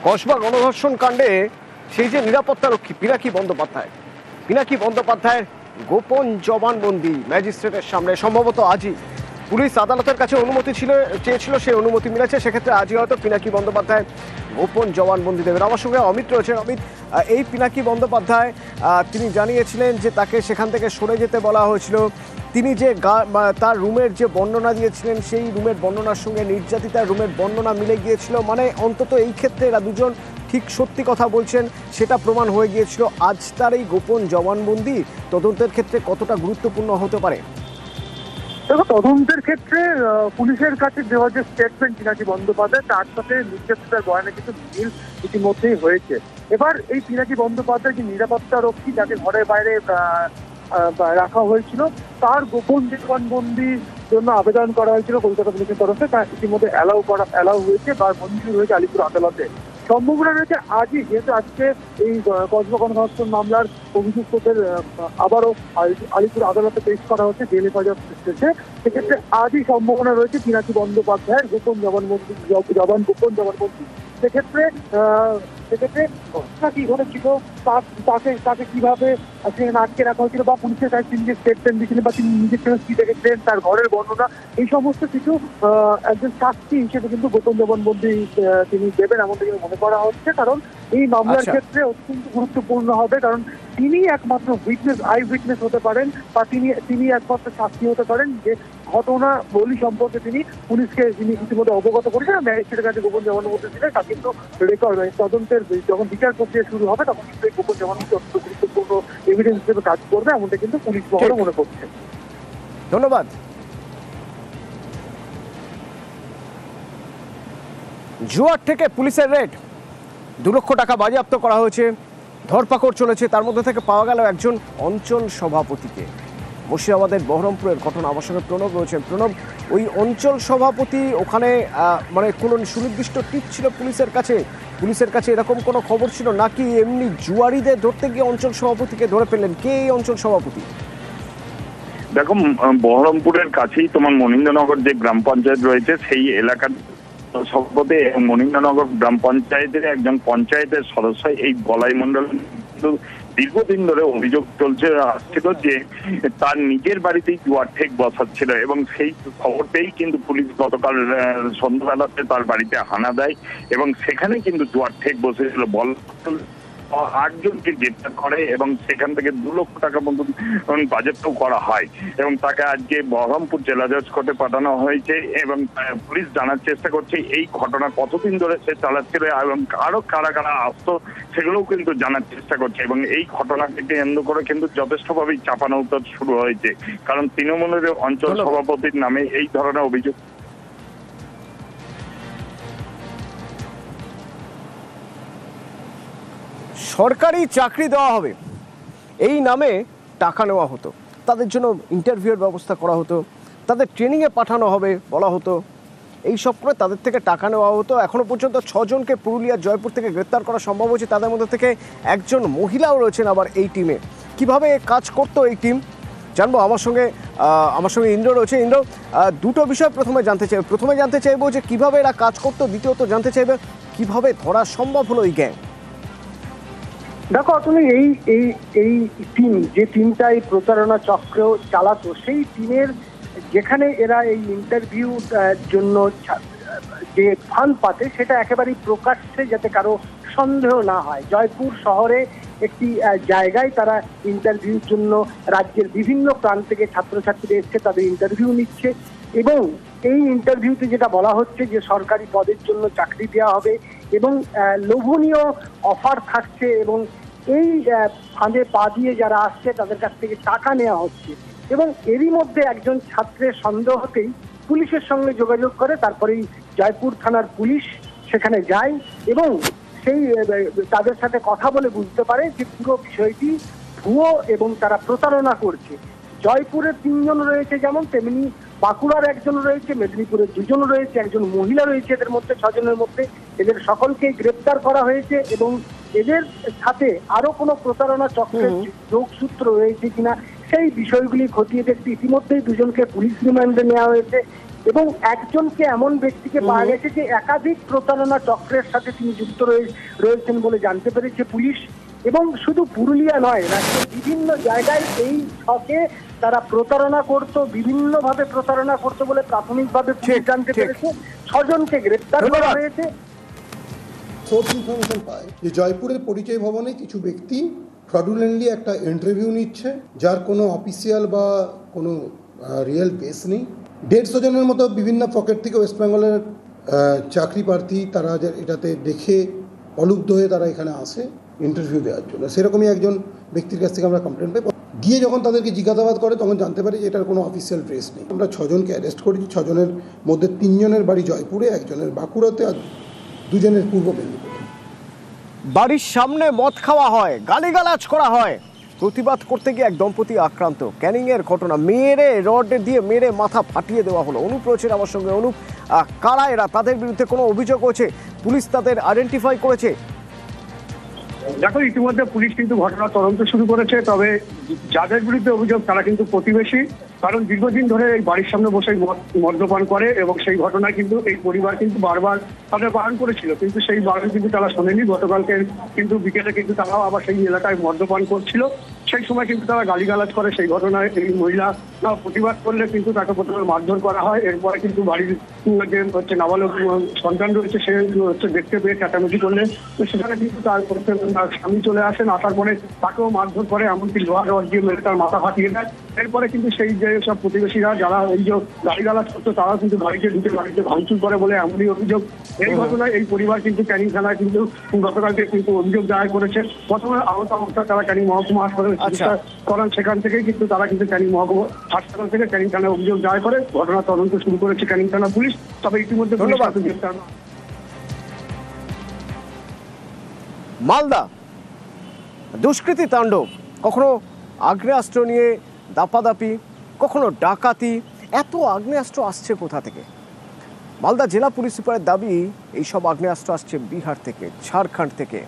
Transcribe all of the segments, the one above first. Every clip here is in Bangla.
কসবা গণধর্ষণ কাণ্ডে সেই যে নিরাপত্তারক্ষী পিনাকি বন্দ্যোপাধ্যায়ের গোপন জবানবন্দি ম্যাজিস্ট্রেটের সামনে সম্ভবত আজই পুলিশ আদালতের কাছে অনুমতি চেয়েছিল, সেই অনুমতি মিলেছে। সেক্ষেত্রে আজই হয়তো পিনাকি বন্দ্যোপাধ্যায় গোপন জবানবন্দি দেবেন। আমার সঙ্গে অমিত রয়েছেন। অমিত, এই পিনাকি বন্দ্যোপাধ্যায় তিনি জানিয়েছিলেন যে তাকে সেখান থেকে সরে যেতে বলা হয়েছিল। তিনি যে তার রুমের যে বর্ণনা দিয়েছিলেন সেই রুমের বর্ণনার সঙ্গে নির্যাতিতার রুমের বর্ণনা মিলে গিয়েছিল, মানে অন্তত এই ক্ষেত্রে এরা দুজন ঠিক সত্যি কথা বলছেন সেটা প্রমাণ হয়ে গিয়েছিল। আজ তার এই গোপন জবানবন্দি তদন্তের ক্ষেত্রে কতটা গুরুত্বপূর্ণ হতে পারে? দেখো, তদন্তের ক্ষেত্রে পুলিশের কাছে দেওয়া যে স্টেটমেন্ট পিনাকি বন্দ্যোপাধ্যায় তার সাথে নির্যাতিতার বয়ানে কিন্তু মিল ইতিমধ্যেই হয়েছে। এবার এই পিনাকি বন্দ্যোপাধ্যায় যে নিরাপত্তা রক্ষী যাকে ঘরের বাইরে রাখা হয়েছিল তার গোপন জবানবন্দির জন্য আবেদন করা হয়েছিল কলকাতা পুলিশের তরফে, তা ইতিমধ্যে অ্যালাউ হয়েছে বা মঞ্জুর হয়েছে আলিপুর আদালতে। সম্ভাবনা রয়েছে আজই, যেহেতু আজকে এই কসবা গণধর্ষণ মামলার অভিযুক্তদের আবারও আলিপুর আদালতে পেশ করা হচ্ছে জেল হেফাজত শেষে। সেক্ষেত্রে আজই সম্ভাবনা রয়েছে পিনাকি বন্দ্যোপাধ্যায়ের গোপন জবানবন্দি। সেক্ষেত্রে ঘটনা কি ঘটেছিল, তাকে কিভাবে সেখানে আটকে রাখা হয়েছিল বা পুলিশের কাছে তিনি যে স্টেটমেন্ট দিয়েছিলেন বা তিনি নিজের সঙ্গে কি দেখেছিলেন, তার ঘরের বর্ণনা, এই সমস্ত কিছু একজন সাক্ষী হিসেবে কিন্তু গোপন জবানবন্দি তিনি দেবেন এমনটা কিন্তু মনে করা হচ্ছে। কারণ এই মামলার ক্ষেত্রে অত্যন্ত গুরুত্বপূর্ণ হবে, কারণ তিনি একমাত্র আই উইটনেস হতে পারেন বা তিনি একমাত্র সাক্ষী হতে পারেন যে ঘটনা বলি সম্পর্কে তিনি পুলিশকে যিনি ইতিমধ্যে অবগত করেছেন। ম্যাজিস্ট্রেটের কাছে গোপন জবানবন্দি দিলে তা কিন্তু রেকর্ড তদন্তের যখন বিচার প্রক্রিয়া শুরু হবে তখন কিন্তু এই গোপন জবানবন্দি অত্যন্ত গুরুত্বপূর্ণ এভিডেন্স হিসেবে কাজ করবে, এমনটা কিন্তু পুলিশ মহলও মনে করছে। ধন্যবাদ। জুয়ার থেকে পুলিশের রেড, 2 লক্ষ টাকা বাজেয়াপ্ত করা হয়েছে, ধরপাকড় চলেছে। তার মধ্যে থেকে পাওয়া গেল একজন অঞ্চল সভাপতিকে। মুর্শিদাবাদের বহরমপুরের ঘটনা। আমার সঙ্গে প্রণব রয়েছেন। প্রণব, ওই অঞ্চল সভাপতি ওখানে মানে কোনো সুনির্দিষ্ট টিপ ছিল পুলিশের কাছে এরকম কোনো খবর ছিল, নাকি এমনি জুয়ারিদের ধরতে গিয়ে অঞ্চল সভাপতিকে ধরে ফেললেন? কে এই অঞ্চল সভাপতি? দেখো, বহরমপুরের কাছেই তোমার মনীন্দ্রনগর যে গ্রাম পঞ্চায়েত রয়েছে সেই এলাকার সভাপতি এবং মনীন্দ্রনগর গ্রাম পঞ্চায়েতের একজন পঞ্চায়েতের সদস্য এই বলাই মণ্ডল দীর্ঘদিন ধরে অভিযোগ আসছিল যে তার নিজের বাড়িতেই জুয়ার ঠেক বসাচ্ছিল, এবং সেই খবর পেয়েই কিন্তু পুলিশ গতকাল সন্ধ্যাবেলাতে তার বাড়িতে হানা দেয় এবং সেখানে কিন্তু জুয়ার ঠেক বসেছিল। 8 জনকে গ্রেপ্তার করে এবং সেখান থেকে 2 লক্ষ টাকা মতো বাজেয়াপ্ত করা হয় এবং তাকে আজকে বহরমপুর জেলা জজ কোর্টে পাঠানো হয়েছে। এবং পুলিশ জানার চেষ্টা করছে এই ঘটনা কতদিন ধরে সে চালাচ্ছিল এবং আরো কারা কারা আসতো সেগুলোও কিন্তু জানার চেষ্টা করছে। এবং এই ঘটনাকে কেন্দ্র করে কিন্তু যথেষ্টভাবেই চাপানো উত্তর শুরু হয়েছে, কারণ তৃণমূলের অঞ্চল সভাপতির নামে এই ধরনের অভিযোগ। সরকারি চাকরি দেওয়া হবে এই নামে টাকা নেওয়া হতো, তাদের জন্য ইন্টারভিউয়ের ব্যবস্থা করা হতো, তাদের ট্রেনিংয়ে পাঠানো হবে বলা হতো, এই সব করে তাদের থেকে টাকা নেওয়া হতো। এখনো পর্যন্ত 6 জনকে পুরুলিয়া জয়পুর থেকে গ্রেপ্তার করা সম্ভব হয়েছে। তাদের মধ্যে থেকে একজন মহিলাও রয়েছেন আবার এই টিমে। কিভাবে কাজ করতো এই টিম জানবো। আমার সঙ্গে ইন্দ্র রয়েছে। ইন্দ্র, 2টো বিষয় প্রথমে জানতে চাইবো যে কিভাবে এরা কাজ করতো, দ্বিতীয়ত জানতে চাইবে কিভাবে ধরা সম্ভব হলো এই গ্যাং। দেখো, আসলে এই টিম যে টিমটা এই প্রতারণা চক্র চালাতো সেই টিমের যেখানে এরা এই ইন্টারভিউ জন্য যে ফান্ড পাতে সেটা একেবারেই প্রকাশ্যে যাতে কারো সন্দেহ না হয়। জয়পুর শহরে একটি জায়গায় তারা ইন্টারভিউর জন্য রাজ্যের বিভিন্ন প্রান্ত থেকে ছাত্রছাত্রীরা এসছে, তাদের ইন্টারভিউ নিচ্ছে এবং এই ইন্টারভিউতে যেটা বলা হচ্ছে যে সরকারি পদের জন্য চাকরি দেওয়া হবে এবং লোভনীয় অফার থাকছে এবং এই ফাঁদে পা দিয়ে যারা আসছে তাদের কাছ থেকে টাকা নেওয়া হচ্ছে। এবং এরই মধ্যে একজন ছাত্রের সন্দেহ হতেই পুলিশের সঙ্গে যোগাযোগ করে, তারপরেই জয়পুর থানার পুলিশ সেখানে যায় এবং সেই তাদের সাথে কথা বলে বুঝতে পারে যে পুরো বিষয়টি ভুয়ো এবং তারা প্রতারণা করছে। জয়পুরের 3 জন রয়েছে যেমন, তেমনি বাঁকুড়ার 1 জন রয়েছে, মেদিনীপুরের 2 জন রয়েছে, একজন মহিলা রয়েছে এদের মধ্যে 6 জনের মধ্যে। এদের সকলকেই গ্রেপ্তার করা হয়েছে এবং এদের সাথে আরো কোনো প্রতারণা চক্রের যোগসূত্র রয়েছে কিনা সেই বিষয়গুলি খতিয়ে দেখতে ইতিমধ্যেই 2 জনকে পুলিশ রিমান্ডে নেওয়া হয়েছে এবং একজনকে এমন ব্যক্তিকে পাওয়া গেছে যে একাধিক প্রতারণা চক্রের সাথে তিনি যুক্ত রয়েছেন বলে জানতে পেরেছে পুলিশ। এবং শুধু পুরুলিয়া নয়, রাজ্যের বিভিন্ন জায়গায় এই ছকে তারা প্রতারণা করত, বিভিন্নভাবে প্রতারণা করতো বলে প্রাথমিকভাবে পুলিশ জানতে পেরেছে। 6 জনকে গ্রেপ্তার করা হয়েছে। সোর্স ইনফরমেশন পায় যে জয়পুরের পরিচয় ভবনে কিছু ব্যক্তি ফ্রডুলেন্টলি একটা ইন্টারভিউ নিচ্ছে, যার কোনো অফিসিয়াল বা কোনো রিয়েল বেস নেই। 150 জনের মতো বিভিন্ন পকেট থেকে ওয়েস্ট বেঙ্গলের চাকরি প্রার্থী তারা এটাতে দেখে অলুব্ধ হয়ে তারা এখানে আসে ইন্টারভিউ দেওয়ার জন্য। সেরকমই একজন ব্যক্তির কাছ থেকে আমরা কমপ্লেন পাই। গিয়ে যখন তাদেরকে জিজ্ঞাসাবাদ করে তখন জানতে পারি যে এটার কোনো অফিসিয়াল ড্রেস নেই। আমরা 6 জনকে অ্যারেস্ট করেছি। 6 জনের মধ্যে 3 জনের বাড়ি জয়পুরে, 1 জনের বাঁকুড়াতে আর 2 জনের পূর্ব মেদিনীপুরে। বাড়ির সামনে মদ খাওয়া হয়, গালিগালাজ করা হয়, প্রতিবাদ করতে গিয়ে এক দম্পতি আক্রান্ত। ক্যানিং এর ঘটনা, মেরে রড দিয়ে মেরে মাথা ফাটিয়ে দেওয়া হলো। অনুপ রয়েছেন আমার সঙ্গে। অনুপ, কারা এরা? তাদের বিরুদ্ধে কোনো অভিযোগ হয়েছে? পুলিশ তাদের আইডেন্টিফাই করেছে? দেখো, ইতিমধ্যে পুলিশ কিন্তু ঘটনা তদন্ত শুরু করেছে। তবে যাদের বিরুদ্ধে অভিযোগ তারা কিন্তু প্রতিবেশী, কারণ দীর্ঘদিন ধরে এই বাড়ির সামনে বসে মদ্যপান করে এবং সেই ঘটনায় কিন্তু এই পরিবার কিন্তু বারবার তাদের বারণ করেছিল, কিন্তু সেই বারণ কিন্তু তারা শোনেনি। গতকালকে কিন্তু বিকেলে কিন্তু তারাও আবার সেই এলাকায় মদ্যপান করছিল। সেই সময় কিন্তু তারা গালিগালাজ করে। সেই ঘটনায় এই মহিলা প্রতিবাদ করলে কিন্তু তাকে প্রথমে মারধর করা হয়। এরপরে কিন্তু বাড়ির যে হচ্ছে নাবালক সন্তান রয়েছে সে হচ্ছে দেখতে পেয়ে চেঁচামেচি করলে সেখানে কিন্তু তার স্বামী চলে আসেন। আসার পরে তাকেও মারধর করে, এমনকি লোহার রড দিয়ে মেরে তার মাথা ফাটিয়ে দেয়। এরপরে কিন্তু সেই যে সব প্রতিবেশীরা যারা এই যে গালিগালাজ করতো তারা কিন্তু বাড়িতে ঢুকে বাড়িতে ভাঙচুর করে বলে এমনই অভিযোগ। এই ঘটনায় এই পরিবার কিন্তু ক্যানিং থানায় কিন্তু গতকালকে কিন্তু অভিযোগ দায়ের করেছে। প্রথমে আহত অবস্থায় তারা ক্যানিং মহকুমা হাসপাতালে চিকিৎসা করান। সেখান থেকেই কিন্তু তারা কিন্তু ক্যানিং মহকুমা হাসপাতাল থেকে ক্যানিং থানায় অভিযোগ দায়ের করে ঘটনা তদন্ত শুরু করেছে ক্যানিং থানা পুলিশ। তবে ইতিমধ্যে মালদা দুষ্কৃতী তাণ্ডব, কখনো আগ্নেয়াস্ত্র নিয়ে দাপাদাপি, কখনো ডাকাতি। এত আগ্নেয়াস্ত্র আসছে কোথা থেকে? মালদা জেলা পুলিশ সুপারের দাবি এইসব আগ্নেয়াস্ত্র আসছে বিহার থেকে, ঝাড়খণ্ড থেকে,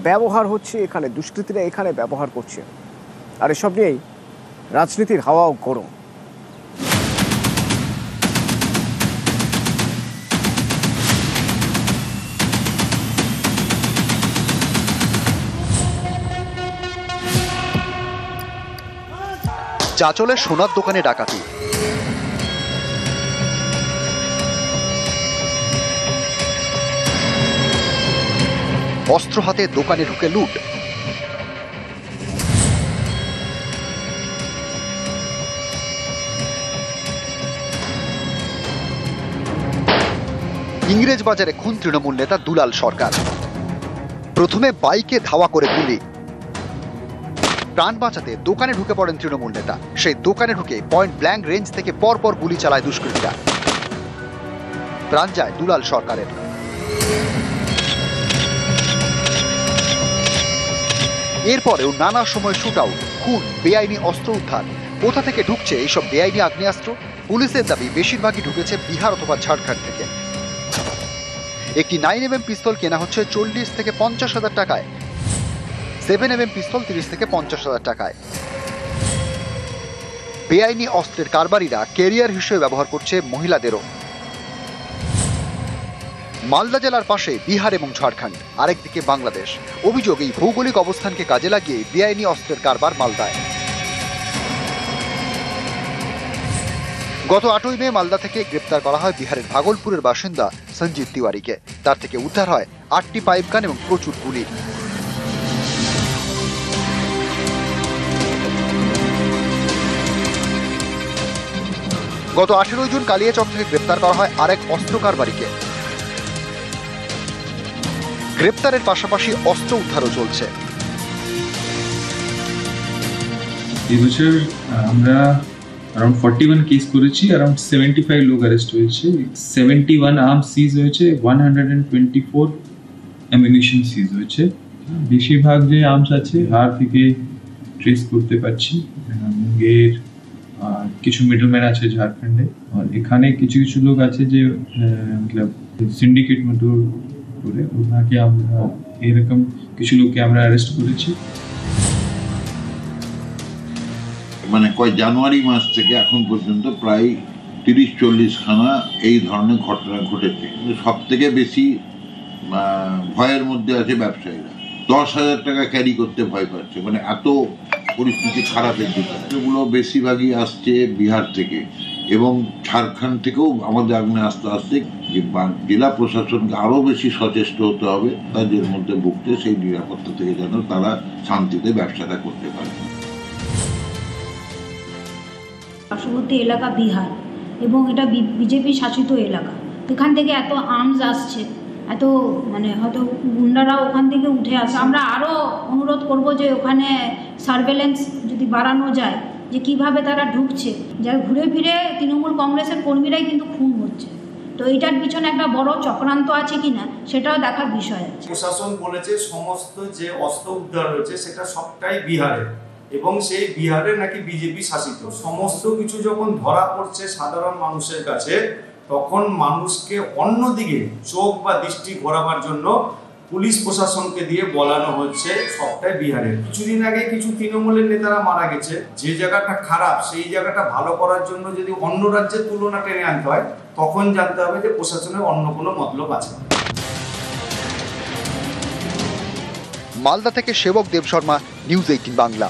ব্যবহার হচ্ছে এখানে, দুষ্কৃতীরা এখানে ব্যবহার করছে। আর এসব নিয়েই রাজনীতির হাওয়াও গরম। চাঁচলে সোনার দোকানে ডাকাতি, অস্ত্র হাতে দোকানে ঢুকে লুট, ইংরেজ বাজারে খুন তৃণমূল নেতা দুলাল সরকার। প্রথমে বাইকে ধাওয়া করে গুলি, প্রাণ বাঁচাতে দোকানে ঢুকে পড়েন তৃণমূল নেতা। সেই দোকানে ঢুকে পয়েন্ট ব্ল্যাঙ্ক রেঞ্জ থেকে পরপর গুলি চালায় দুষ্কৃতীরা। প্রাণ যায় দুলাল সরকারের। এরপরেও নানা সময় শুট আউট, খুন, বেআইনি অস্ত্র উদ্ধার। কোথা থেকে ঢুকছে এইসব বেআইনি আগ্নেয়াস্ত্র? পুলিশের দাবি বেশিরভাগই ঢুকেছে বিহার অথবা ঝাড়খণ্ড থেকে। একটি 9mm পিস্তল কেনা হচ্ছে 40 থেকে 50 হাজার টাকায়, 7mm পিস্তল 30 থেকে 50 হাজার টাকায়। বেআইনি অস্ত্রের কারবারিরা ক্যারিয়ার হিসেবে ব্যবহার করছে মহিলাদেরও। মালদা জেলার পাশে বিহার এবং ঝাড়খণ্ড, আরেকদিকে বাংলাদেশ। অভিযোগ এই ভৌগোলিক অবস্থানকে কাজে লাগিয়ে বেআইনি অস্ত্রের কারবার মালদায়। গত 8ই মে মালদা থেকে গ্রেপ্তার করা হয় বিহারের ভাগলপুরের বাসিন্দা সঞ্জিত তিওয়ারিকে। তার থেকে উদ্ধার হয় 8টি পাইপ গান এবং প্রচুর গুলি। গত 18 জুন কালিয়াচক থেকে গ্রেপ্তার করা হয় আরেক অস্ত্র কারবারিকে। গ্রেপ্তারের পাশাপাশি অস্ত্র উদ্ধারও চলছে। এই বছর আমরা अराउंड 41 কেস করেছি, अराउंड 75 লোক অ্যারেস্ট হয়েছে, 71 আর্মস সিজ হয়েছে, 124 অ্যামিনিশন সিজ হয়েছে। বেশিরভাগ যে আর্মস আছে হার থেকে ট্রেস করতে পারছি, মুঙ্গের, আর কিছু মিডলম্যান আছে ঝাড়খণ্ডে, আর এখানে কিছু কিছু লোক আছে যে মতলব সিন্ডিকেট মতো করে, ওনাকে আমরা এরকম কিছু লোককে আমরা অ্যারেস্ট করেছি। মানে কয় জানুয়ারি মাস থেকে এখন পর্যন্ত প্রায় 30-40 খানা এই ধরনের ঘটনা ঘটেছে। সব থেকে বেশি ভয়ের মধ্যে আছে ব্যবসায়ীরা। 10,000 টাকা ক্যারি করতে ভয় পাচ্ছে, মানে এত পরিস্থিতি খারাপের দিকে। এগুলো বেশিরভাগই আসছে বিহার থেকে এবং ঝাড়খণ্ড থেকেও আমাদের আগ্নেয়াস্ত্র আসছে। যে জেলা প্রশাসনকে আরও বেশি সচেষ্ট হতে হবে তাদের মধ্যে ভুগতে, সেই নিরাপত্তা থেকে যেন তারা শান্তিতে ব্যবসাটা করতে পারে। পার্শ্ববর্তী এলাকা বিহার এবং এটা বিজেপি শাসিত এলাকা। এখান থেকে এত আর্মস আসছে, এত মানে হয়তো গুন্ডারা ওখান থেকে উঠে আসে। আমরা আরও অনুরোধ করব যে ওখানে সার্ভেলেন্স যদি বাড়ানো যায়, যে কিভাবে তারা ঢুকছে, যারা ঘুরে ফিরে তৃণমূল কংগ্রেসের কর্মীরাই কিন্তু খুন হচ্ছে। তো এইটার পিছনে একটা বড় চক্রান্ত আছে কিনা সেটাও দেখার বিষয় আছে। প্রশাসন বলেছে সমস্ত যে অস্ত্র উদ্ধার হয়েছে সেটা সবটাই বিহারে, এবং সেই বিহারে নাকি বিজেপি শাসিত। সমস্ত কিছু যখন ধরা পড়ছে সাধারণ মানুষের কাছে, তখন মানুষকে অন্যদিকে চোখ বা দৃষ্টি ঘোরাবার জন্য পুলিশ প্রশাসনকে দিয়ে বলানো হচ্ছে সবটাই বিহারের। কিছুদিন আগে কিছু তৃণমূলের নেতারা মারা গেছে। যে জায়গাটা খারাপ সেই জায়গাটা ভালো করার জন্য যদি অন্য রাজ্যের তুলনা টেনে আনতে হয়, তখন জানতে হবে যে প্রশাসনের অন্য কোনো মতলব আছে। মালদা থেকে সেবক দেব শর্মা, নিউজ 18 বাংলা।